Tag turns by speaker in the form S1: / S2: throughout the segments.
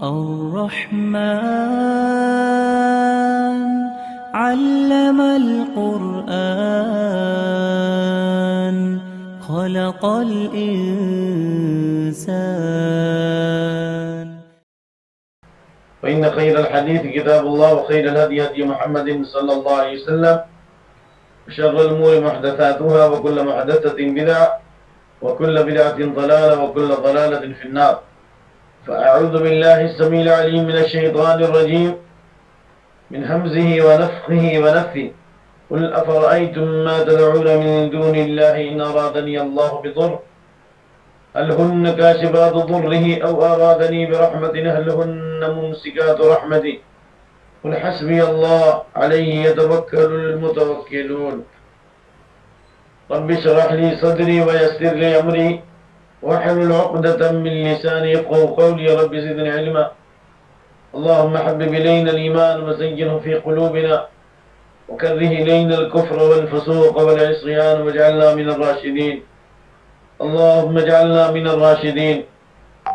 S1: الرحمن علم القرآن خلق الإنسان.
S2: فإن خير الحديث كتاب الله وخير الهدي هدي محمد صلى الله عليه وسلم وشر الأمور محدثاتها وكل محدثة بدعة وكل بدعة ضلالة وكل ضلالة في النار. فأعوذ بالله السميع العليم من الشيطان الرجيم من همزه ونفخه ونفثه. قل أفرأيتم ما تدعون من دون الله إن أرادني الله بضر هل هن كاشفات ضره أو أرادني برحمة هل هن ممسكات رحمته قل حسبي الله عليه يتوكل المتوكلون. رب اشرح لي صدري ويسر لي أمري واحلل عقدة من لساني يفقهوا قولي رب زدني علما. اللهم حبب إلينا الإيمان وزينه في قلوبنا وكره إلينا الكفر والفسوق والعصيان واجعلنا من الراشدين. اللهم اجعلنا من الراشدين.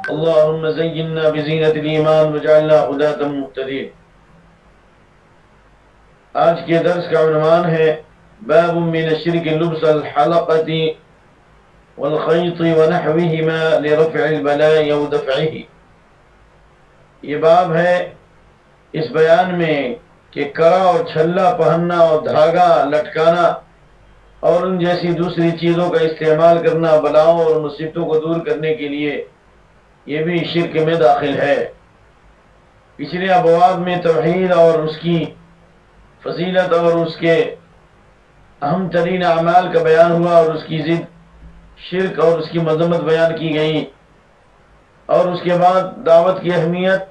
S2: اللهم زينا بزينة الإيمان واجعلنا هداة مهتدين. آج کے درس کا عنوان ہے باب من الشرك لبس الحلقة والخيط ونحوهما لرفع البلاء او دفعه. یہ باب ہے اس بیان میں کہ کرا اور چھلا پہننا اور دھاگا لٹکانا اور ان جیسی دوسری چیزوں کا استعمال کرنا بلاؤں اور مصیبتوں کو دور کرنے کے لیے یہ بھی شرک میں داخل ہے. پچھلے ابواب میں توحید اور اس کی فضیلت اور اس کے اہم ترین اعمال کا بیان ہوا اور اس کی ضد شرک اور اس کی مذمت بیان کی گئی اور اس کے بعد دعوت کی اہمیت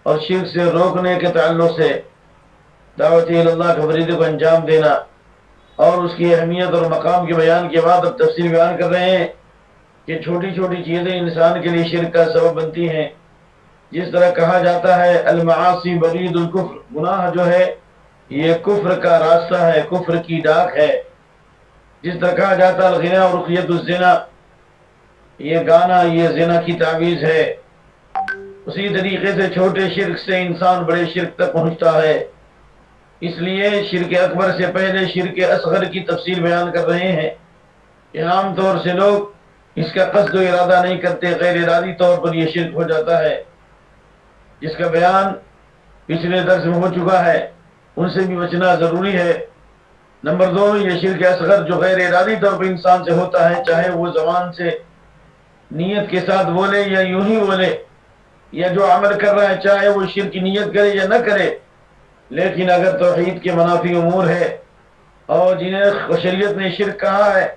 S2: اور شرک سے روکنے کے تعلق سے دعوت اللہ کے فریضے کو انجام دینا اور اس کی اہمیت اور مقام کے بیان کے بعد اب تفصیل بیان کر رہے ہیں کہ چھوٹی چھوٹی چیزیں انسان کے لیے شرک کا سبب بنتی ہیں. جس طرح کہا جاتا ہے المعاصی برید الکفر، گناہ جو ہے یہ کفر کا راستہ ہے، کفر کی ڈاک ہے. جس طرح کہا جاتا ہے الغنا اور رقیت الزنا، یہ گانا یہ زنا کی تعویذ ہے. اسی طریقے سے چھوٹے شرک سے انسان بڑے شرک تک پہنچتا ہے. اس لیے شرک اکبر سے پہلے شرک اصغر کی تفصیل بیان کر رہے ہیں کہ عام طور سے لوگ اس کا قصد و ارادہ نہیں کرتے، غیر ارادی طور پر یہ شرک ہو جاتا ہے جس کا بیان پچھلے درس میں ہو چکا ہے. ان سے بھی بچنا ضروری ہے. نمبر 2 یہ شرک اصغر جو غیر ارادی طور پر انسان سے ہوتا ہے، چاہے وہ زبان سے نیت کے ساتھ بولے یا یوں ہی بولے، یا جو عمل کر رہا ہے چاہے وہ شرک کی نیت کرے یا نہ کرے، لیکن اگر توحید کے منافی امور ہے اور جنہیں شریعت نے شرک کہا ہے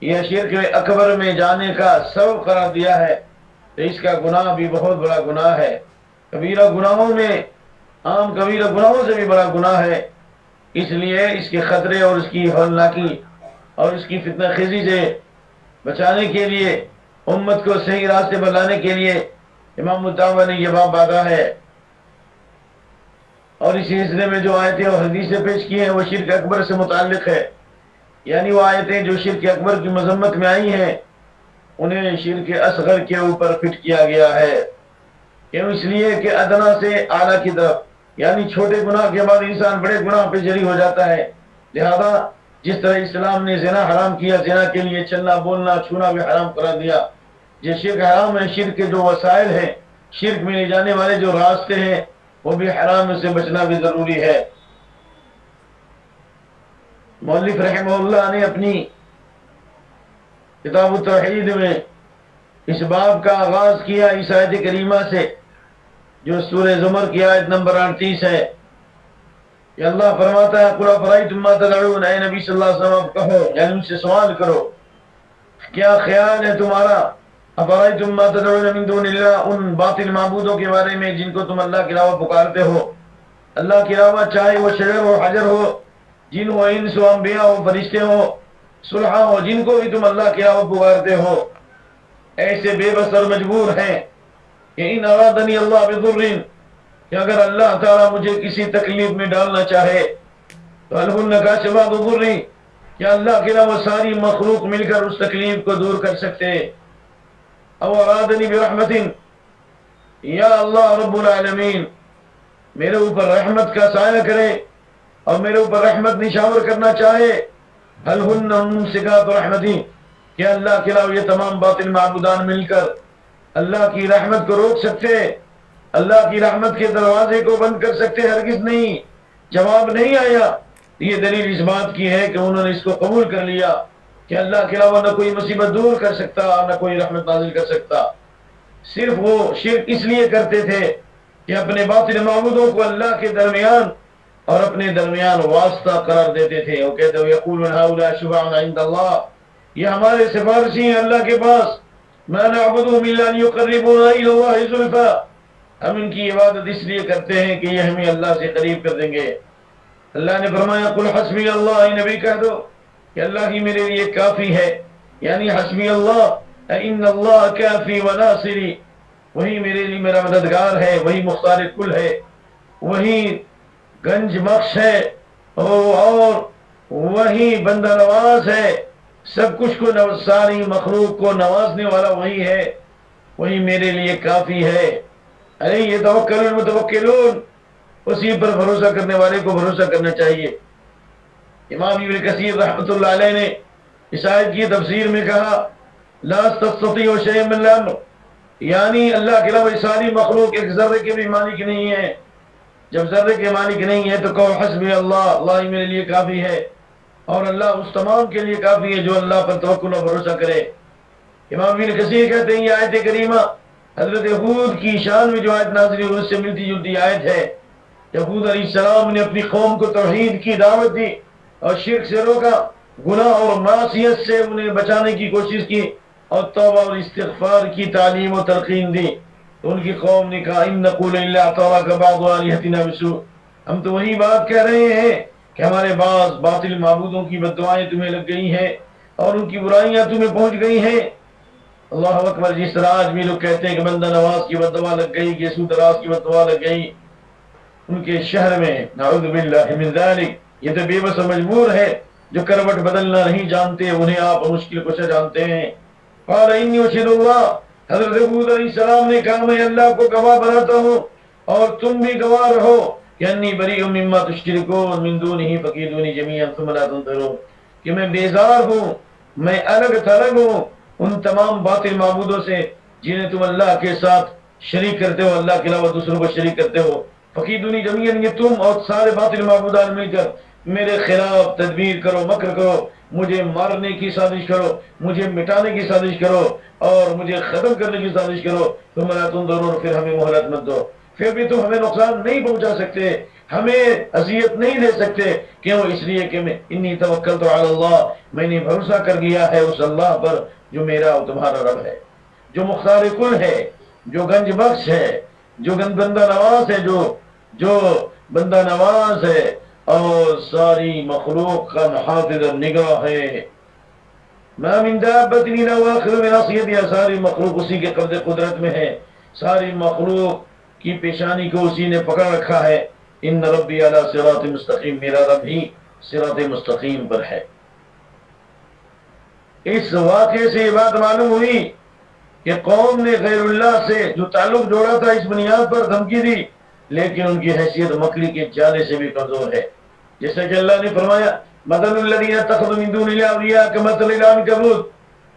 S2: یا شرک اکبر میں جانے کا سبب قرار دیا ہے تو اس کا گناہ بھی بہت بڑا گناہ ہے. کبیرہ گناہوں میں عام کبیرہ گناہوں سے بھی بڑا گناہ ہے. اس لیے اس کے خطرے اور اس کی ہولناکی اور اس کی فتنہ خیزی سے بچانے کے لیے امت کو صحیح راستے پر لانے کے لیے امام مطالبہ نے یہ باب باندھا ہے. اور اس سلسلے میں جو آیتیں اور حدیثیں پیش کی ہیں وہ شرک اکبر سے متعلق ہے، یعنی وہ آیتیں جو شرک اکبر کی مذمت میں آئی ہیں انہیں شرک اصغر کے اوپر فٹ کیا گیا ہے. کیوں؟ اس لیے کہ ادنا سے اعلیٰ کی طرف، یعنی چھوٹے گناہ کے بعد انسان بڑے گناہ پہ جری ہو جاتا ہے. لہذا جس طرح اسلام نے زنا حرام کیا، زنا کے لیے چلنا بولنا چھونا بھی حرام قرار دیا. یہ شرک حرام ہے، شرک کے جو وسائل ہیں، شرک میں لے جانے والے جو راستے ہیں وہ بھی حرام سے بچنا بھی ضروری ہے. مؤلف رحمہ اللہ نے اپنی کتاب التوحید میں اس باب کا آغاز کیا اس آیت کریمہ سے جو سورہ زمر کی آیت نمبر 38 ہے کہ اللہ فرماتا ہے قُلْ أَفَرَأَيْتُمْ مَا تَدْعُونَ، اے نبی صلی اللہ علیہ وسلم کہو، یعنی ان سے سوال کرو کیا خیال ہے تمہارا أَفَرَأَيْتُمْ مَا تَدْعُونَ مِن دُونِ اللَّهِ، ان باطل معبودوں کے بارے میں جن کو تم اللہ کے علاوہ پکارتے ہو. اللہ کے علاوہ چاہے وہ شجر ہو، حجر ہو، جن ہو، انس ہو، انبیاء ہو، فرشتے ہو، صلحاء ہو، جن کو بھی تم اللہ کے علاوہ پکارتے ہو، ایسے بے بس اور مجبور ہیں کہ ان ارادنی اللہ بضر، کہ اگر اللہ تعالیٰ مجھے کسی تکلیف میں ڈالنا چاہے تو هل هن کاشفات ضر، کیا اللہ کے علاوہ ساری مخلوق مل کر اس تکلیف کو دور کر سکتے. او ارادنی برحمت، یا اللہ رب العالمین میرے اوپر رحمت کا سایہ کرے اور میرے اوپر رحمت نشاور کرنا چاہے. حل ہن ممسکات رحمتی، کہ اللہ کے علاوہ یہ تمام باطل معبودان مل کر اللہ کی رحمت کو روک سکتے، اللہ کی رحمت کے دروازے کو بند کر سکتے؟ ہرگز نہیں. جواب نہیں آیا. یہ دلیل اس بات کی ہے کہ انہوں نے اس کو قبول کر لیا کہ اللہ کے علاوہ نہ کوئی مصیبت دور کر سکتا نہ کوئی رحمت نازل کر سکتا. صرف وہ شرک اس لیے کرتے تھے کہ اپنے باطل معبودوں کو اللہ کے درمیان اور اپنے درمیان واسطہ قرار دیتے تھے. وہ کہتے ہیں یقولون هؤلاء شفعاؤنا عند اللہ، یہ ہمارے سفارشی ہیں اللہ کے پاس. ما نعبدهم الا ليقربونا الى الله زلفى، ہم ان کی عبادت اس لیے کرتے ہیں کہ یہ ہمیں اللہ سے قریب کر دیں گے. اللہ نے فرمایا قل حسبی اللہ، نبی کہہ دو کہ اللہ ہی میرے لیے کافی ہے. یعنی حسبی اللہ ان اللہ کافی و ناصری، وہی میرے لیے میرا مددگار ہے، وہی مختار کل ہے، وہی گنج بخش ہے، اور وہی بندہ نواز ہے. سب کچھ کو ساری مخلوق کو نوازنے والا وہی ہے، وہی میرے لیے کافی ہے. ارے یہ توکل المتوکلون، اسی پر بھروسہ کرنے والے کو بھروسہ کرنا چاہیے. امام ابن کثیر رحمۃ اللہ علیہ نے اس آیت کی تفسیر میں کہا لا تستطيع شيئا من الامر، یعنی اللہ کے علاوہ ساری مخلوق ایک ذرے کے بھی مالک نہیں ہے. جب ذرے کے مالک نہیں ہے تو کہو حسبی اللہ، اللہ ہی میرے لیے کافی ہے، اور اللہ اس تمام کے لیے کافی ہے جو اللہ پر توکل و بھروسہ کرے. امام ابن کثیر کہتے ہیں یہ آیت کریمہ حضرت ہود کی شان میں جو آیت نازل ہوئی اس سے ملتی جلتی آیت ہے. جب ہود علیہ السلام نے اپنی قوم کو توحید کی دعوت دی اور شرک سے روکا، گناہ اور معصیت سے انہیں بچانے کی کوشش کی اور توبہ اور استغفار کی تعلیم و تلقین دی، تو ان کی قوم نے کہا ان نقول الا اعطاك بعض الهتنا بسوء، ہم تو وہی بات کہہ رہے ہیں کہ ہمارے بعض باطل معبودوں کی بد دعائیں تمہیں لگ گئی ہیں اور ان کی برائیاں تمہیں پہنچ گئی ہیں. اللہ اکبر. جس طرح آج بھی لوگ کہتے ہیں کہ بندہ نواز کی بد دعا لگ گئی، گیسو دراز کی بد دعا لگ گئی ان کے شہر میں، نعوذ باللہ من ذلک. یہ تو بے بس و مجبور ہے جو کروٹ بدلنا نہیں جانتے، انہیں آپ مشکل کشا جانتے ہیں. قال انی اشہد اللہ، حضرت ہود علیہ السلام نے کہا میں اللہ کو گواہ بناتا ہوں اور تم بھی گواہ رہو کہ انی بریء مما تشرکون من دونہ فکیدونی جمیعا ثم لا تنظرون، کہ میں بیزار ہوں، میں الگ تھلگ ہوں ان تمام باطل معبودوں سے جنہیں تم اللہ کے ساتھ شریک کرتے ہو، اللہ کے علاوہ دوسروں کو شریک کرتے ہو. فقیدونی جمیعاً، یہ تم اور سارے باطل معبودان مل کر میرے خلاف تدبیر کرو، مکر کرو، مجھے مارنے کی سازش کرو، مجھے مٹانے کی سازش کرو اور مجھے ختم کرنے کی سازش کرو. تم لا تنظرون، پھر ہمیں مہلت مت دو، پھر بھی تم ہمیں نقصان نہیں پہنچا سکتے، ہمیں اذیت نہیں دے سکتے. کیوں؟ اس لیے کہ میں انی توکلت علی اللہ، میں نے بھروسہ کر لیا ہے اس اللہ پر جو میرا اور تمہارا رب ہے، جو مختار کل ہے، جو گنج بخش ہے، جو بندہ نواز ہے، جو بندہ نواز ہے اور ساری مخلوق کا حافظ نگاہ ہے. ما من دابت الا واخذ بناصیتها، ساری مخلوق اسی کے قبض قدرت میں ہے، ساری مخلوق کی پیشانی کو اسی نے پکڑ رکھا ہے. ان ربی علی صراط مستقیم، میرا رب ہی صراط مستقیم پر ہے. اس واقعے سے یہ بات معلوم ہوئی کہ قوم نے غیر اللہ سے جو تعلق جوڑا تھا اس بنیاد پر دھمکی دی، لیکن ان کی حیثیت مکڑی کے جالے سے بھی کمزور ہے. جیسا کہ اللہ نے فرمایا مثل الذین اتخذوا من دون اللہ اولیاء کمثل العنکبوت،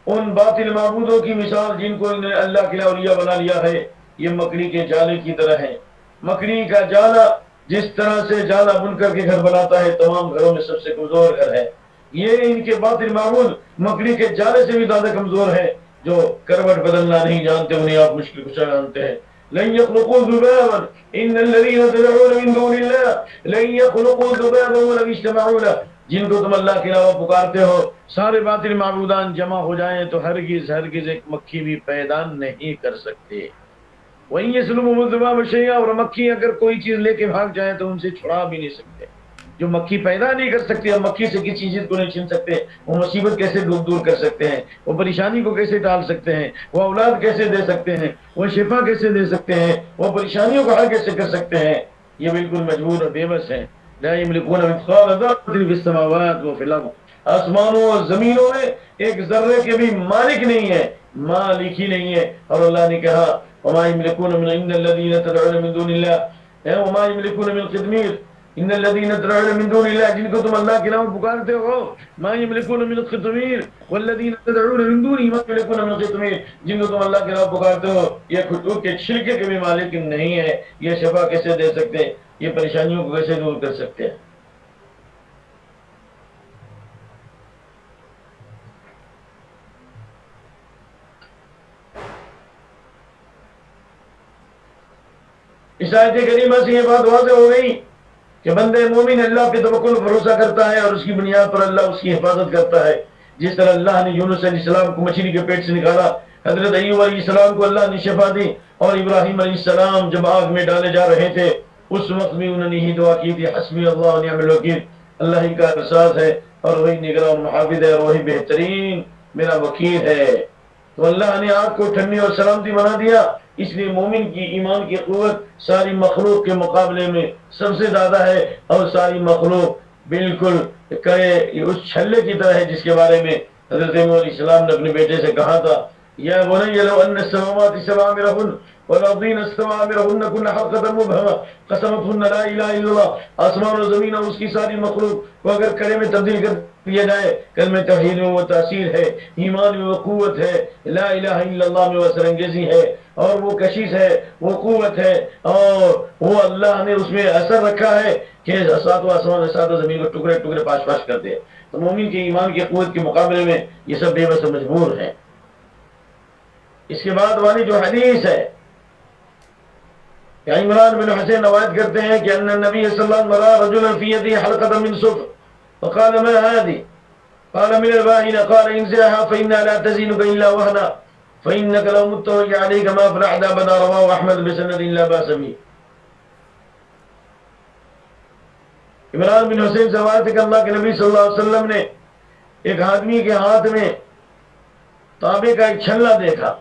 S2: ان باطل معبودوں کی مثال جن کو انہوں نے اللہ کے اولیاء بنا لیا ہے یہ مکڑی کے جالے کی طرح ہے. مکڑی کا جالا جس طرح سے جالا بن کر کے گھر بناتا ہے، تمام گھروں میں سب سے کمزور گھر ہے، یہ ان کے باطل معبود مکڑی کے جالے سے بھی زیادہ کمزور ہے. جو کروٹ بدلنا نہیں جانتے انہیں آپ مشکل کشا جانتے ہیں. لن يخلقوا ذبابا ان الذين تدعون من دون الله لن يخلقوا ذبابا ولو اجتمعوا له، جن کو تم اللہ کے علاوہ پکارتے ہو سارے باطل معبودان جمع ہو جائیں تو ہرگز ہرگز ایک مکھی بھی پیدا نہیں کر سکتے. وہیں يسلبهم الذباب شيئا، اور مکھی اگر کوئی چیز لے کے بھاگ جائے تو ان سے چھڑا بھی نہیں سکتے. جو مکھی پیدا نہیں کر سکتے، اور مکھی سے کسی چیز کو نہیں چھین سکتے، وہ مصیبت کیسے دور کر سکتے ہیں، وہ پریشانی کو کیسے ٹال سکتے ہیں، وہ اولاد کیسے دے سکتے ہیں، وہ شفا کیسے دے سکتے ہیں، وہ پریشانیوں کو حل کیسے کر سکتے ہیں. یہ بالکل مجبور اور بے بس ہیں. لا يملكون مثقال ذرة في السماوات وفي الأرض، آسمانوں اور زمینوں میں ایک ذرے کے بھی مالک نہیں ہے، مالک ہی نہیں ہے. اور اللہ نے کہا وما يملكون من ان الذين تدعون من دون الله وما يملكون من قدمير ان الذين تدعون من دون الله جن کو تم اللہ کے علاوہ پکارتے ہو ما يملكون من قدمير والذين تدعون من دونه ما يملكون من قدمير جن کو تم اللہ کے علاوہ پکارتے ہو یہ خود کے شرک کے بھی مالک نہیں ہے، یہ شفا کیسے دے سکتے ہیں، یہ پریشانیوں کو کیسے دور کر سکتے ہیں؟ اس آیت کریمہ سے یہ بات واضح ہو گئی کہ بندے مومن اللہ پہ توکل بھروسہ کرتا ہے اور اس کی بنیاد پر اللہ اس کی حفاظت کرتا ہے. جس طرح اللہ نے یونس علیہ السلام کو مچھلی کے پیٹ سے نکالا، حضرت ایوب علیہ السلام کو اللہ نے شفا دی، اور ابراہیم علیہ السلام جب آگ میں ڈالے جا رہے تھے اس وقت بھی انہوں نے ہی دعا کی تھی حسبی اللہ و نعم الوکیل، اللہ ہی کا احساس ہے اور وہی نگراں محافظ ہے اور وہی بہترین میرا وکیل ہے. تو اللہ نے آگ کو ٹھنڈی اور سلامتی بنا دیا. اس لیے مومن کی ایمان کی قوت ساری مخلوق کے مقابلے میں سب سے زیادہ ہے، اور ساری مخلوق بالکل اس چھلے کی طرح ہے جس کے بارے میں حضرت نوح علیہ السلام نے اپنے بیٹے سے کہا تھا یا بنی لو ان السماوات سبع مرهن والارضین السبع مرهن كن حلقة مبهمة قسمتهن لا اله الا الله، آسمان و زمین اور اس کی ساری مخلوق کو اگر کڑے میں تبدیل کر دیا جائے، کلمہ توحید میں وہ تاثیر ہے، ایمان میں وہ قوت ہے، لا الہ الا اللہ میں وہ اثر انگیزی ہے، اور وہ کشش ہے، وہ قوت ہے، اور وہ اللہ نے اس میں اثر رکھا ہے کہ ساتوں آسمان ساتوں زمین کو ٹکڑے ٹکڑے پاش پاش کر دے. تو مومن کے ایمان کی قوت کے مقابلے میں یہ سب بے بس مجبور ہیں. اس کے بعد والی جو حدیث ہے کہ عمران بن حسین روایت کرتے ہیں کہ ان النبی صلی اللہ علیہ وسلم رأى رجلا في يده حلقة من صفر فقال ما هذه؟ قال من الباهنة. قال انزعها فإنها لا تزينك إلا وهنا فإنك لو مت وهي عليك ما أفلحت أبدا. رواه أحمد بسند لا بأس به. عمران بن حسین سے روایت ہے کہ اللہ کے نبی صلی اللہ علیہ وسلم نے ایک آدمی کے ہاتھ میں تانبے کا ایک چھلنا دیکھا.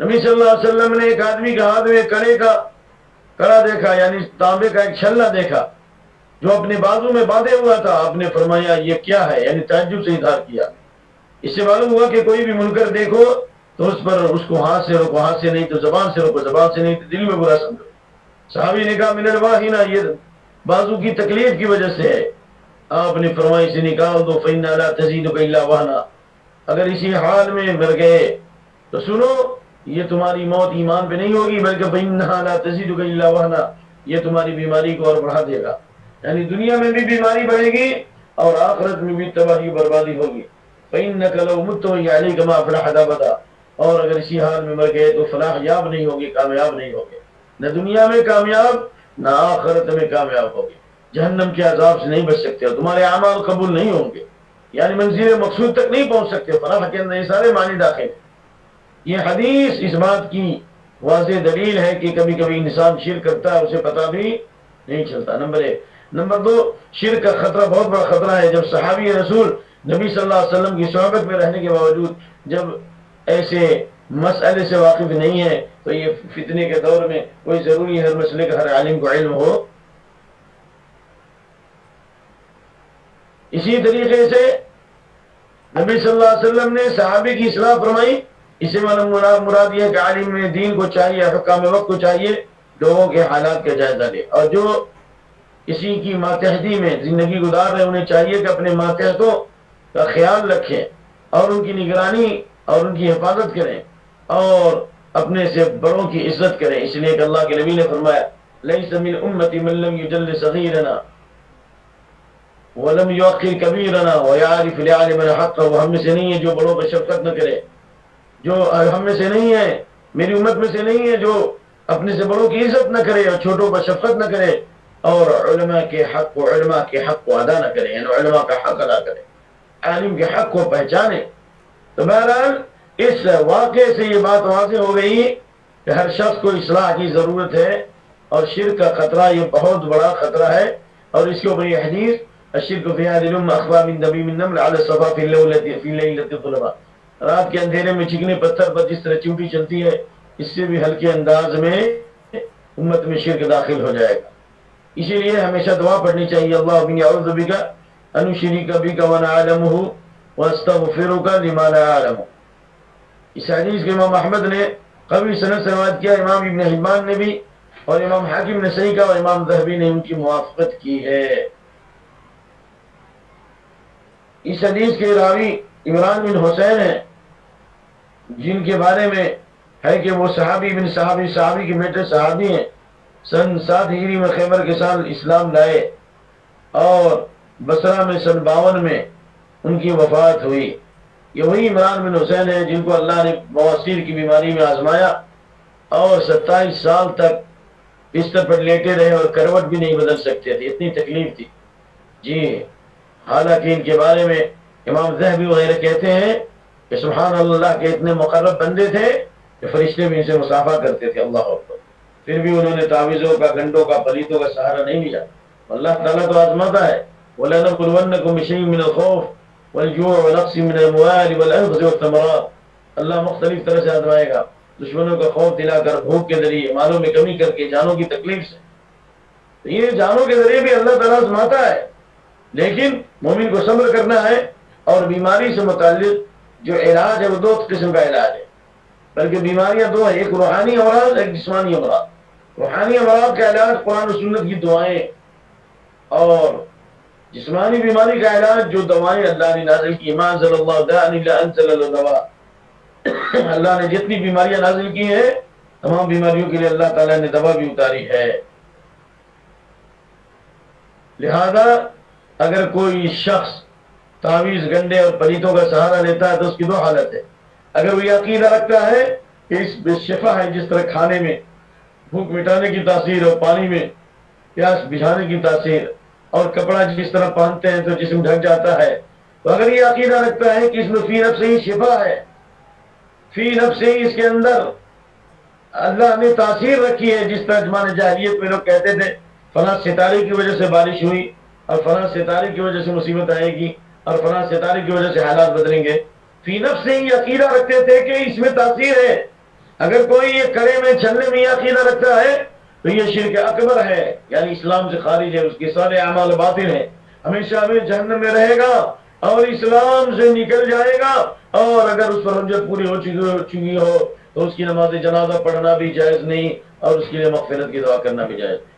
S2: نبی صلی اللہ علیہ وسلم نے ایک آدمی کے ہاتھ میں کڑے کا کڑا دیکھا، یعنی تانبے کا ایک چھلنا دیکھا جو اپنے بازو میں باندھے ہوا تھا. آپ نے فرمایا یہ کیا ہے، یعنی تعجب سے اظہار کیا. اس سے معلوم ہوا کہ کوئی بھی منکر دیکھو تو اس پر اس کو ہاتھ سے روکو، ہاتھ سے نہیں تو زبان سے روکو، زبان سے نہیں تو دل میں برا سمجھو. صحابی نے کہا من الواہنہ، یہ بازو کی تکلیف کی وجہ سے ہے. آپ نے فرمایا اسے نکال دو فإنها لا تزيدك إلا وهنا. اگر اسی حال میں مر گئے تو سنو یہ تمہاری موت ایمان پہ نہیں ہوگی بلکہ فإنها لا تزيدك إلا وهنا، یہ تمہاری بیماری کو اور بڑھا دے گا. یعنی دنیا میں بھی بیماری بڑھے گی اور آخرت میں بھی تباہی بربادی ہوگی. فإنك لو مت وهي عليك ما أفلحت أبدا. اور اگر اسی حال میں مر گئے تو فلاح یاب نہیں ہوگی، کامیاب نہیں ہوگے، نہ دنیا میں کامیاب نہ آخرت میں کامیاب ہوگے. جہنم کے عذاب سے نہیں بچ سکتے، اور تمہارے اعمال قبول نہیں ہوں گے، یعنی منزل مقصود تک نہیں پہنچ سکتے. فلاح کے اندر یہ سارے معنی داخل ہیں. یہ حدیث اس بات کی واضح دلیل ہے کہ کبھی کبھی انسان شرک کرتا ہے اسے پتہ بھی نہیں چلتا. نمبر 1. نمبر 2، شرک کا خطرہ بہت بڑا خطرہ ہے. جب صحابی رسول نبی صلی اللہ علیہ وسلم کی صحبت میں رہنے کے باوجود جب ایسے مسئلے سے واقف نہیں ہے تو یہ فتنے کے دور میں کوئی ضروری ہر مسئلے کا ہر عالم کو علم ہو. اسی طریقے سے نبی صلی اللہ علیہ وسلم نے صحابی کی اصلاح فرمائی. اسے مراد یہ ہے کہ عالم دین کو چاہیے، حکام وقت کو چاہیے لوگوں کے حالات کا جائزہ لے، اور جو اسی کی ماتحتی میں زندگی گزار رہے انہیں چاہیے کہ اپنے ماتحتوں کا خیال رکھیں اور ان کی نگرانی اور ان کی حفاظت کریں اور اپنے سے بڑوں کی عزت کریں. اس لیے کہ اللہ کے نبی نے فرمایا لیس من امتی من لم یجل صغیرنا ولم یوقر کبیرنا ویعرف لعالمنا حقا. وہ ہم میں سے نہیں ہے جو بڑوں پر شفقت نہ کرے، جو ہم میں سے نہیں ہے، میری امت میں سے نہیں ہے جو اپنے سے بڑوں کی عزت نہ کرے اور چھوٹوں پر شفقت نہ کرے، اور علماء کے حق کو ادا نہ کرے، یعنی علماء کا حق ادا کرے، عالم کے حق کو پہچانے. تو بہرحال اس واقعے سے یہ بات واضح ہو گئی کہ ہر شخص کو اصلاح کی ضرورت ہے، اور شرک کا خطرہ یہ بہت بڑا خطرہ ہے. اور اس کے اوپر یہ حدیث الشرک فی هذه الامه اخفى من دبیب النمل على الصفا في ليله الظلماء. رات کے اندھیرے میں چکنے پتھر پر جس طرح چیونٹی چلتی ہے، اس سے بھی ہلکے انداز میں امت میں شرک داخل ہو جائے گا. اسی لیے ہمیشہ دعا پڑھنی چاہیے، اللہ انی اعوذ بک ان اشرک بک وانا اعلمہ واستغفرک لما لا اعلم۔ اس حدیث کے امام احمد نے قوی سند سے روایت کیا، امام ابن حبان نے بھی، اور امام حاکم نے صحیح کہا، اور امام ذہبی نے ان کی موافقت کی ہے۔ اس حدیث کے راوی عمران بن حسین ہیں، جن کے بارے میں ہے کہ وہ صحابی بن صحابی کے بیٹے صحابی ہیں، سن 7 ہجری میں خیبر کے سال اسلام لائے، اور بصرہ میں سن 52 میں ان کی وفات ہوئی۔ یہ وہی عمران بن حسین ہیں جن کو اللہ نے بواسیر کی بیماری میں آزمایا، اور 27 سال تک بستر پر لیٹے رہے اور کروٹ بھی نہیں بدل سکتے تھے، اتنی تکلیف تھی جی۔ حالانکہ ان کے بارے میں امام ذہبی وغیرہ کہتے ہیں کہ سبحان اللہ کے اتنے مقرب بندے تھے کہ فرشتے بھی ان سے مصافحہ کرتے تھے، اللہ اکبر۔ پھر بھی انہوں نے تعویذوں کا، گھنٹوں کا، پلیتوں کا سہارا نہیں لیا۔ اللہ تعالیٰ تو آزماتا ہے، وَلَنَبْلُوَنَّكُم بِشَيْءٍ مِّنَ الْخَوْفِ وَالْجُوعِ وَنَقْصٍ مِّنَ الْأَمْوَالِ وَالْأَنفُسِ وَالثَّمَرَاتِ۔ اللہ مختلف طرح سے آزمائے گا، دشمنوں کا خوف دلا کر، بھوک کے ذریعے، مالوں میں کمی کر کے، جانوں کی تکلیف سے۔ تو یہ جانوں کے ذریعے بھی اللہ تعالیٰ آزماتا ہے، لیکن مومن کو صبر کرنا ہے۔ اور بیماری سے متعلق جو علاج ہے وہ 2 قسم کا علاج ہے، بلکہ بیماریاں 2 ہیں، ایک روحانی امراض، ایک جسمانی امراض۔ روحانی امراض کا علاج قرآن و سنت کی دعائیں، اور جسمانی بیماری کا علاج جو دوائیں اللہ نے نازل کی، ما انزل اللہ داء الا انزل له دواء۔ اللہ نے جتنی بیماریاں نازل کی ہیں، تمام بیماریوں کے لیے اللہ تعالیٰ نے دوا بھی اتاری ہے۔ لہذا اگر کوئی شخص تعویذ، گنڈے اور پلیتوں کا سہارا لیتا ہے تو اس کی 2 حالت ہے۔ اگر وہ یہ عقیدہ رکھتا ہے کہ اس میں شفا ہے، جس طرح کھانے میں بھوک مٹانے کی تاثیر، اور پانی میں پیاس بجھانے کی تاثیر، اور کپڑا جس طرح پہنتے ہیں تو جسم ڈھک جاتا ہے، تو اگر یہ عقیدہ رکھتا ہے کہ اس میں فی نفس ہی شفا ہے، فی نفس ہی اس کے اندر اللہ نے تاثیر رکھی ہے، جس طرح زمانے جاہلیت میں لوگ کہتے تھے فلاں ستارے کی وجہ سے بارش ہوئی، اور فلاں ستارے کی وجہ سے مصیبت آئے گی، اور فلاں ستارے کی وجہ سے حالات بدلیں گے، فی نفس سے ہی عقیدہ رکھتے تھے کہ اس میں تاثیر ہے۔ اگر کوئی یہ کرے میں چھلنے میں یہ عقیدہ رکھتا ہے تو یہ شرک اکبر ہے، یعنی اسلام سے خارج ہے، اس کے سارے اعمال باطل ہیں، ہمیشہ ہمیں جہنم میں رہے گا اور اسلام سے نکل جائے گا۔ اور اگر اس پر حجت پوری ہو چکی ہو تو اس کی نماز جنازہ پڑھنا بھی جائز نہیں، اور اس کے لیے مغفرت کی دعا کرنا بھی جائز نہیں۔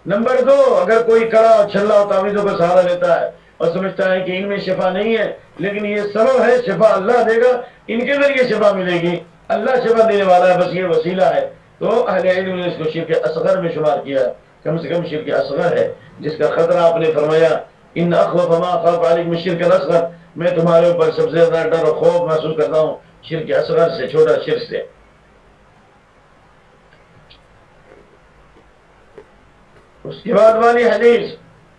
S2: نمبر 2، اگر کوئی کڑا، چھلا اور تعویذوں کا سہارا لیتا ہے اور سمجھتا ہے کہ ان میں شفا نہیں ہے، لیکن یہ سبب ہے، شفا اللہ دے گا، ان کے ذریعے شفا ملے گی، اللہ شفا دینے والا ہے، بس یہ وسیلہ ہے، تو اہل علم نے اس کو شرک اصغر میں شمار کیا، کم سے کم شرک اصغر ہے، جس کا خطرہ آپ نے فرمایا ان اخوف ما اخاف علیکم الشرک الاصغر، میں تمہارے اوپر سب سے زیادہ ڈر اور خوف محسوس کرتا ہوں شرک اصغر سے، چھوٹا شرک سے۔ اس کے بعد والی حدیث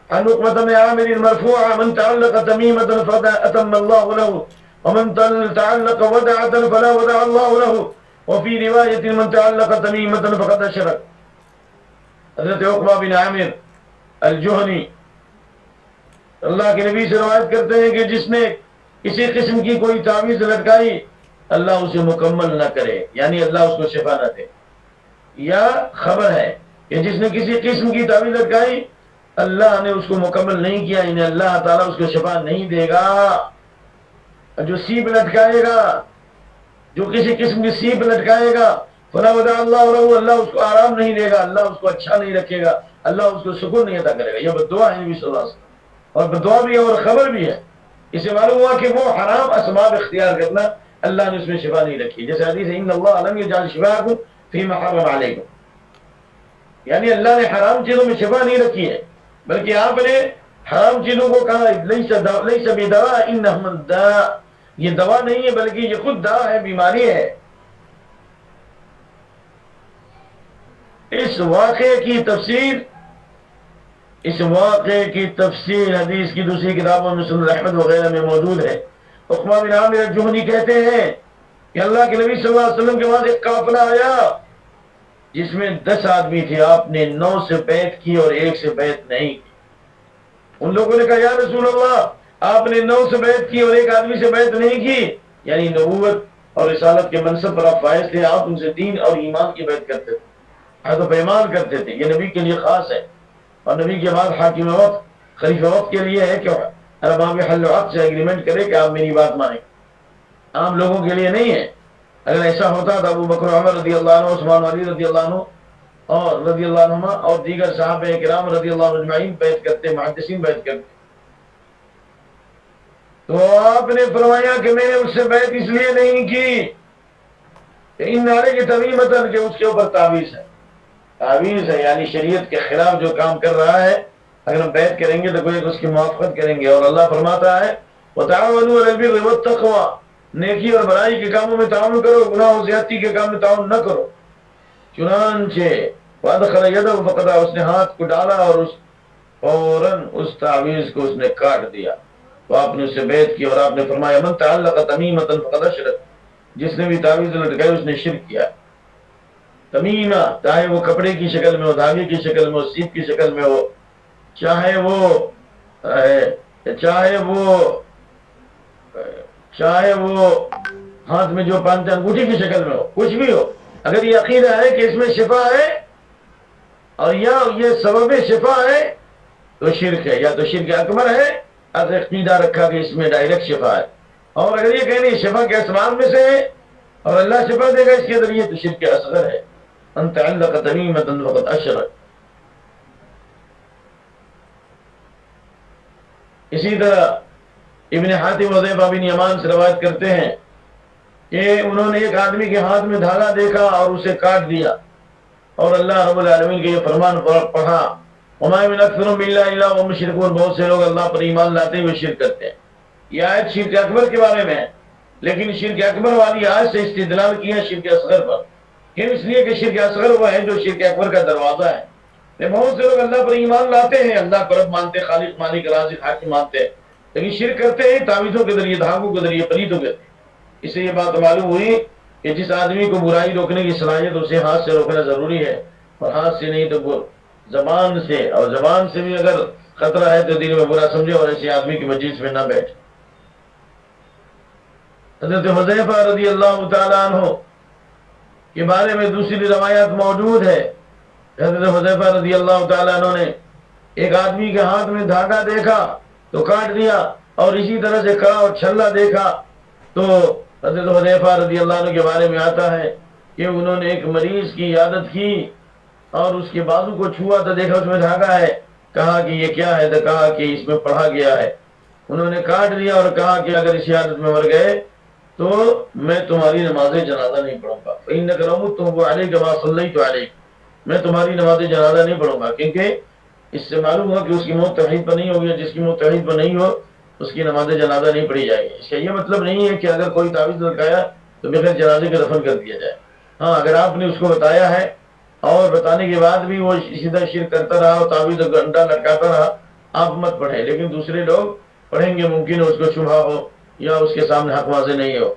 S2: عن عقبة بن عامر مرفوعا من تعلق تميمة فأتم الله له ومن تعلق ودعة فلا ودع الله له وفي رواية من تعلق تميمة فقد أشرك۔ حضرت عقبہ بن عامر الجہنی اللہ کے نبی سے روایت کرتے ہیں کہ جس نے کسی قسم کی کوئی تعویذ لٹکائی اللہ اسے مکمل نہ کرے، یعنی اللہ اس کو شفا نہ دے، یا خبر ہے کہ جس نے کسی قسم کی تعویذ لٹکائی اللہ نے اس کو مکمل نہیں کیا، انہیں اللہ تعالیٰ اس کو شفا نہیں دے گا۔ جو سیپ لٹکائے گا، جو کسی قسم کی سیپ لٹکائے گا، فلا ودع اللہ له، اللہ اس کو آرام نہیں دے گا، اللہ اس کو اچھا نہیں رکھے گا، اللہ اس کو سکون نہیں عطا کرے گا۔ یہ بدعا ہے نبی صلی اللہ علیہ وسلم، اور بدعا بھی ہے اور خبر بھی ہے۔ اس سے معلوم ہوا کہ وہ حرام اسباب اختیار کرنا اللہ نے اس میں شفا نہیں رکھی، جیسے حدیث ہے ان اللہ لم یجعل شفاءکم فیما حرم علیکم، یعنی اللہ نے حرام چیزوں میں شفا نہیں رکھی ہے، بلکہ آپ نے حرام چیزوں کو کہا لیس بدواء انہم الداء، یہ دوا نہیں ہے بلکہ یہ خود دوا ہے، بیماری ہے۔ اس واقعے کی تفسیر حدیث کی دوسری کتابوں میں مسند احمد وغیرہ میں موجود ہے۔ عقبہ بن عامر الجہنی کہتے ہیں کہ اللہ کے نبی صلی اللہ علیہ وسلم کے بعد ایک قافلہ آیا جس میں 10 آدمی تھے، آپ نے 9 سے بیعت کی اور 1 سے بیعت نہیں کی۔ ان لوگوں نے کہا یا رسول اللہ، آپ نے 9 سے بیعت کی اور 1 آدمی سے بیعت نہیں کی، یعنی نبوت اور رسالت کے منصب پر آپ فائز تھے، آپ ان سے دین اور ایمان کی بیعت کرتے تھے، عہد و پیمان کرتے تھے، یہ نبی کے لیے خاص ہے۔ اور نبی کے بعد حاکم وقت خلیفہ وقت کے لیے ہے کہ ارباب حل و عقد سے ایگریمنٹ کرے کہ آپ میری بات مانیں، عام لوگوں کے لیے نہیں ہے۔ اگر ایسا ہوتا تو ابو بکر عمر رضی اللہ عنہ، عثمان علی رضی اللہ عنہ اور رضی اللہ عنہما اور دیگر صحابہ کرام رضی اللہ عنہ اجمعین بیعت کرتے، محدثین بیعت کرتے۔ تو آپ نے فرمایا کہ میں نے اس سے بیعت اس لیے نہیں کی کہ ان نعرے کی تمیمتن، کہ اس کے اوپر تعویذ ہے، تعویذ ہے یعنی شریعت کے خلاف جو کام کر رہا ہے، اگر ہم بیعت کریں گے تو کوئی اس کی موافقت کریں گے۔ اور اللہ فرماتا ہے وَتَعَاوَنُوا عَلَى الْبِرِّ وَالتَّقْوَىٰ، نیکی اور بڑائی کے کاموں میں تعاون کرو، گناہ و زیادتی کے کام میں تعاون نہ کرو۔ چنانچہ وَأَدْخَلَ يَدَهُ فَقَطَعَ، اس نے ہاتھ کو ڈالا اور فوراً اس تعویذ کو اس نے کاٹ دیا۔ تو آپ نے اس سے بیعت کی اور آپ نے فرمایا من تعلق تمیمۃ فقد اشرک، جس نے بھی تعویذ لٹکائی اس نے شرک کیا۔ تمیمہ چاہے وہ کپڑے کی شکل میں ہو، دھاگے کی شکل میں ہو، سیپ کی شکل میں ہو، چاہے وہ ہاتھ میں جو پہنتے انگوٹھی کی شکل میں ہو، کچھ بھی ہو، اگر یہ عقیدہ ہے کہ اس میں شفا ہے اور یا یہ سبب شفا ہے تو شرک ہے، یا تو شرک اکبر ہے اگر عقیدہ رکھا کہ اس میں ڈائریکٹ شفا ہے، اور اگر یہ کہنے شفا کے اسباب میں سے ہے اور اللہ شفا دے گا اس کے ذریعے تو شرک اصغر ہے۔ ان تعلق تمیمۃ فقد اشرک۔ اسی طرح ابن حاتم حذیفہ بن یمان سے روایت کرتے ہیں کہ انہوں نے ایک آدمی کے ہاتھ میں دھاگا دیکھا اور اسے کاٹ دیا، اور اللہ رب العالمین کے یہ فرمان پڑھا وَمَا مِنْ أَكْثَرُهُمْ بِاللَّهِ إِلَّا وَهُمْ مُشْرِكُونَ، بہت سے لوگ اللہ پر ایمان لاتے ہوئے شرک کرتے ہیں۔ یہ آیت شرک اکبر کے بارے میں ہے، لیکن شرک اکبر والی آیت سے استدلال کیا شرک اصغر پر، کیوں؟ اس لیے کہ شرک اصغر وہ ہے جو شرک اکبر کا دروازہ ہے۔ بہت سے لوگ اللہ پر ایمان لاتے ہیں، اللہ کو رب مانتے، خالق مالک رازق حاکم مانتے ہیں، لیکن شرک کرتے ہیں تعویذوں کے ذریعے، دھاگوں کے ذریعے، پلیتوں کے ذریعے۔ اس سے یہ بات معلوم ہوئی کہ جس آدمی کو برائی روکنے کی صلاحیت اسے ہاتھ سے روکنا ضروری ہے، اور ہاتھ سے نہیں تو زبان سے، اور زبان سے بھی اگر خطرہ ہے تو دل میں برا سمجھے اور ایسے آدمی کی مجلس میں نہ بیٹھے۔ حضرت حذیفہ رضی اللہ تعالیٰ عنہ کے بارے میں دوسری روایات موجود ہے۔ حضرت حذیفہ رضی اللہ تعالیٰ عنہ نے ایک آدمی کے ہاتھ میں دھاگا دیکھا تو کاٹ دیا، اور اسی طرح سے کڑا اور چھلا دیکھا تو حضرت حذیفہ رضی اللہ عنہ کے بارے میں آتا ہے کہ انہوں نے ایک مریض کی عیادت کی اور اس کے بازو کو چھوا تو دیکھا اس میں دھاگا ہے، کہا کہ یہ کیا ہے؟ تو کہا کہ اس میں پڑھا گیا ہے۔ انہوں نے کاٹ دیا اور کہا کہ اگر اس عیادت میں مر گئے تو میں تمہاری نماز جنازہ نہیں پڑھوں گا، فإنک لو مت علیک ما صلیت علیک، میں تمہاری نماز جنازہ نہیں پڑھوں گا، کیونکہ اس سے معلوم ہوا کہ اس کی موت توحید پر نہیں ہوگی، جس کی موت توحید پر نہیں ہو اس کی نماز جنازہ نہیں پڑھی جائے گی۔ اس کا یہ مطلب نہیں ہے کہ اگر کوئی تعویذ لٹکایا تو بغیر جنازے کے دفن کر دیا جائے۔ ہاں، اگر آپ نے اس کو بتایا ہے اور بتانے کے بعد بھی وہ اسی طرح شرک کرتا رہا اور تعویذ گھنٹا لٹکاتا رہا، آپ مت پڑھیں، لیکن دوسرے لوگ پڑھیں گے، ممکن ہے اس کو شبہ ہو یا اس کے سامنے حق واضح نہیں ہو،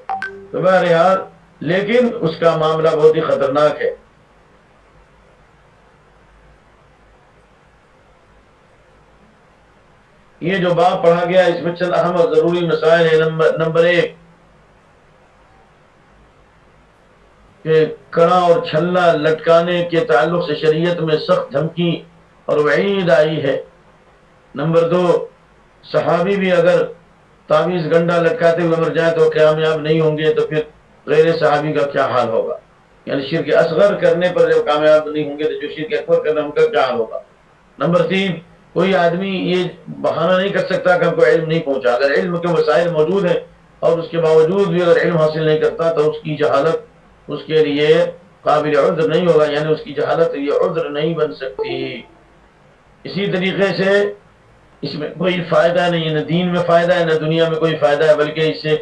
S2: تو بہرحال لیکن اس کا معاملہ بہت ہی خطرناک ہے۔ یہ جو باب پڑھا گیا اس میں چند اہم اور ضروری مسائل ہیں۔ نمبر 1 کہ کڑا اور چھلا لٹکانے کے تعلق سے شریعت میں سخت دھمکی اور وعید آئی ہے۔ نمبر 2 صحابی بھی اگر تعویذ گنڈا لٹکاتے ہوئے مر جائے تو کامیاب نہیں ہوں گے، تو پھر غیر صحابی کا کیا حال ہوگا؟ یعنی شرک اصغر کرنے پر جب کامیاب نہیں ہوں گے تو جو شرک اکبر کرنا ان کا کیا حال ہوگا؟ نمبر 3 کوئی آدمی یہ بہانہ نہیں کر سکتا کہ ہم کو علم نہیں پہنچا، اگر علم کے وسائل موجود ہیں اور اس کے باوجود بھی اگر علم حاصل نہیں کرتا تو اس کی جہالت اس کے لیے قابل عذر نہیں ہوگا، یعنی اس کی جہالت یہ عذر نہیں بن سکتی۔ اسی طریقے سے اس میں کوئی فائدہ نہیں ہے، نہ دین میں فائدہ ہے نہ دنیا میں کوئی فائدہ ہے، بلکہ اس سے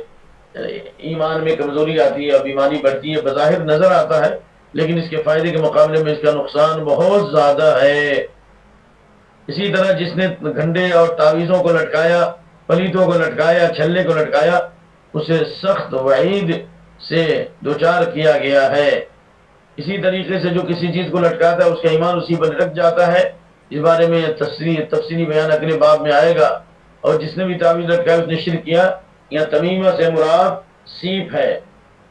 S2: ایمان میں کمزوری آتی ہے اور بیماری بڑھتی ہے، بظاہر نظر آتا ہے لیکن اس کے فائدے کے مقابلے میں اس کا نقصان بہت زیادہ ہے۔ اسی طرح جس نے گھنٹے اور تعویذوں کو لٹکایا، پلیتوں کو لٹکایا، چھلے کو لٹکایا، اسے سخت وعید سے دوچار کیا گیا ہے۔ اسی طریقے سے جو کسی چیز کو لٹکاتا ہے اس کا ایمان اسی پر لٹک جاتا ہے، اس بارے میں تفصیلی بیان اگلے باب میں آئے گا۔ اور جس نے بھی تعویذ لٹکایا اس نے شرک کیا۔ یا تمیمہ سے مراد سیپ ہے،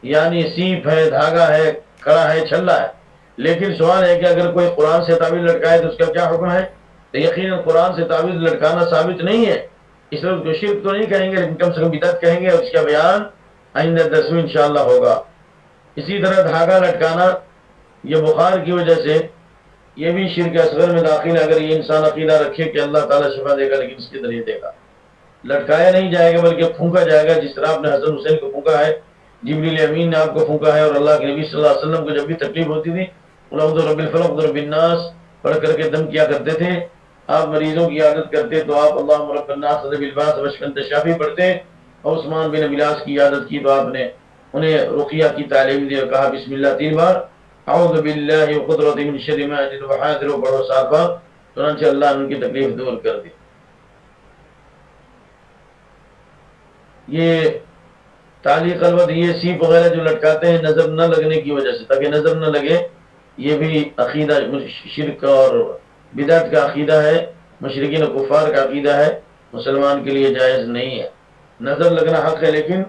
S2: یعنی سیپ ہے، دھاگا ہے، کڑا ہے، چھلا ہے۔ لیکن سوال ہے کہ اگر کوئی قرآن سے تعویذ لٹکائے تو اس کا کیا حکم ہے؟ تو یقیناً قرآن سے تعویذ لٹکانا ثابت نہیں ہے، اس لیے اس کو شرک تو نہیں کہیں گے، لیکن کم سے کم بدعت کہیں گے، اور اس کا بیان آئندہ درس میں انشاءاللہ ہوگا۔ اسی طرح دھاگا لٹکانا، یہ بخار کی وجہ سے، یہ بھی شرک اصغر میں داخل ہے۔ اگر یہ انسان عقیدہ رکھے کہ اللہ تعالیٰ شفا دے گا لیکن اس کے ذریعے دے گا، لٹکایا نہیں جائے گا بلکہ پھونکا جائے گا، جس طرح آپ نے حسن حسین کو پھونکا ہے، جبریل امین نے آپ کو پھونکا ہے، اور اللہ کے نبی صلی اللہ علیہ وسلم کو جب بھی تکلیف ہوتی تھی قل اعوذ برب الفلق رب الناس پڑھ کر کے دم کیا کرتے تھے۔ آپ مریضوں کی عادت کرتے تو آپ اللہم رب الناس رب الباس واشف انت الشافی پڑھتے، اور عثمان بن ابیلاس کی عادت کی تو آپ نے انہیں رقیہ کی تعلیم دی اور کہا بسم اللہ 3 بار، اعوذ باللہ قدرت من شر ما اجد وحاذر پڑھو 7 بار، چنانچہ اللہ نے ان کی تکلیف دور کر دی۔ یہ تالی قلوت، یہ سیپ وغیرہ جو لٹکاتے ہیں نظر نہ لگنے کی وجہ سے، تاکہ نظر نہ لگے، یہ بھی عقیدہ شرک اور بدعت کا عقیدہ ہے، مشرکین و کفار کا عقیدہ ہے، مسلمان کے لیے جائز نہیں ہے۔ نظر لگنا حق ہے، لیکن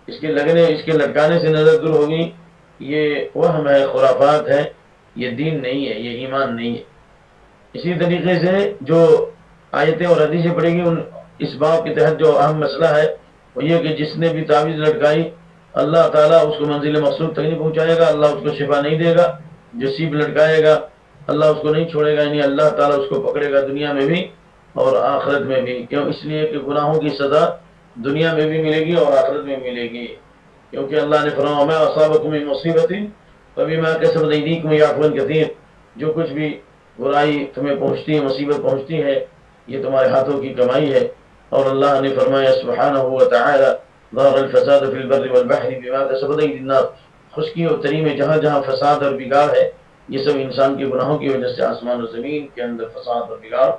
S2: اس کے لٹکانے سے نظر دور ہوگی، یہ وہم ہے، خرافات ہے، یہ دین نہیں ہے، یہ ایمان نہیں ہے۔ اسی طریقے سے جو آیتیں اور حدیثیں پڑھیں گی، اس باب کے تحت جو اہم مسئلہ ہے وہ یہ کہ جس نے بھی تعویذ لٹکائی اللہ تعالیٰ اس کو منزل مقصود تک نہیں پہنچائے گا، اللہ اس کو شفا نہیں دے گا۔ جو سیب لٹکائے گا اللہ اس کو نہیں چھوڑے گا، یعنی اللہ تعالیٰ اس کو پکڑے گا دنیا میں بھی اور آخرت میں بھی۔ کیوں؟ اس لیے کہ گناہوں کی سزا دنیا میں بھی ملے گی اور آخرت میں ملے گی، کیونکہ اللہ نے فرمایا وما اصابکم من مصیبت فبما کسبت ایدیکم یعفو عن کثیر، جو کچھ بھی برائی تمہیں پہنچتی ہے، مصیبت پہنچتی ہے، یہ تمہارے ہاتھوں کی کمائی ہے۔ اور اللہ نے فرمایا سبحانہ وتعالی ظہر الفساد فی البر والبحر بما کسبت ایدی الناس، خشکی اور تری میں جہاں جہاں فساد اور بگاڑ ہے یہ سب انسان کے گناہوں کی وجہ سے، آسمان و زمین کے اندر فساد اور بگاڑ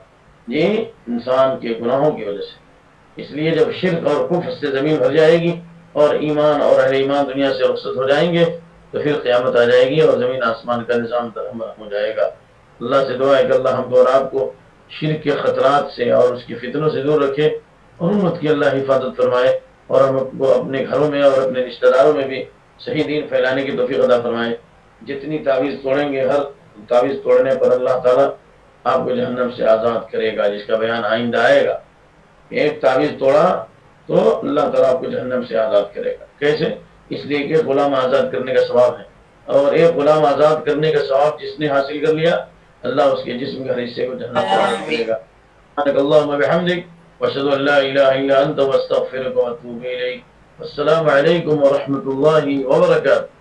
S2: یہ انسان کے گناہوں کی وجہ سے۔ اس لیے جب شرک اور کفر سے زمین بھر جائے گی اور ایمان اور اہل ایمان دنیا سے رخصت ہو جائیں گے تو پھر قیامت آ جائے گی اور زمین آسمان کا نظام درہم ہو جائے گا۔ اللہ سے دعا ہے کہ اللہ ہم کو اور آپ کو شرک کے خطرات سے اور اس کی فتنوں سے دور رکھے، اور امت کی اللہ حفاظت فرمائے، اور ہم کو اپنے گھروں میں اور اپنے رشتہ داروں میں بھی صحیح دین پھیلانے کی توفیق عطا فرمائے۔ جتنی تعویذ توڑیں گے، ہر تعویذ توڑنے پر اللہ تعالیٰ آپ کو جہنم سے آزاد کرے گا، جس کا بیان آئندہ آئے گا۔ ایک تعویذ توڑا تو اللہ تعالیٰ آپ کو جہنم سے آزاد کرے گا۔ کیسے؟ اس لیے کہ غلام آزاد کرنے کا ثواب ہے، اور ایک غلام آزاد کرنے کا ثواب جس نے حاصل کر لیا اللہ اس کے جسم کے ہر حصے کو جہنم سے آزاد کرے گا۔ سبحانک اللہم وبحمدک واشہد ان لا الہ الا انت واستغفرک واتوب الیک۔ السلام علیکم ورحمۃ اللہ وبرکاتہ۔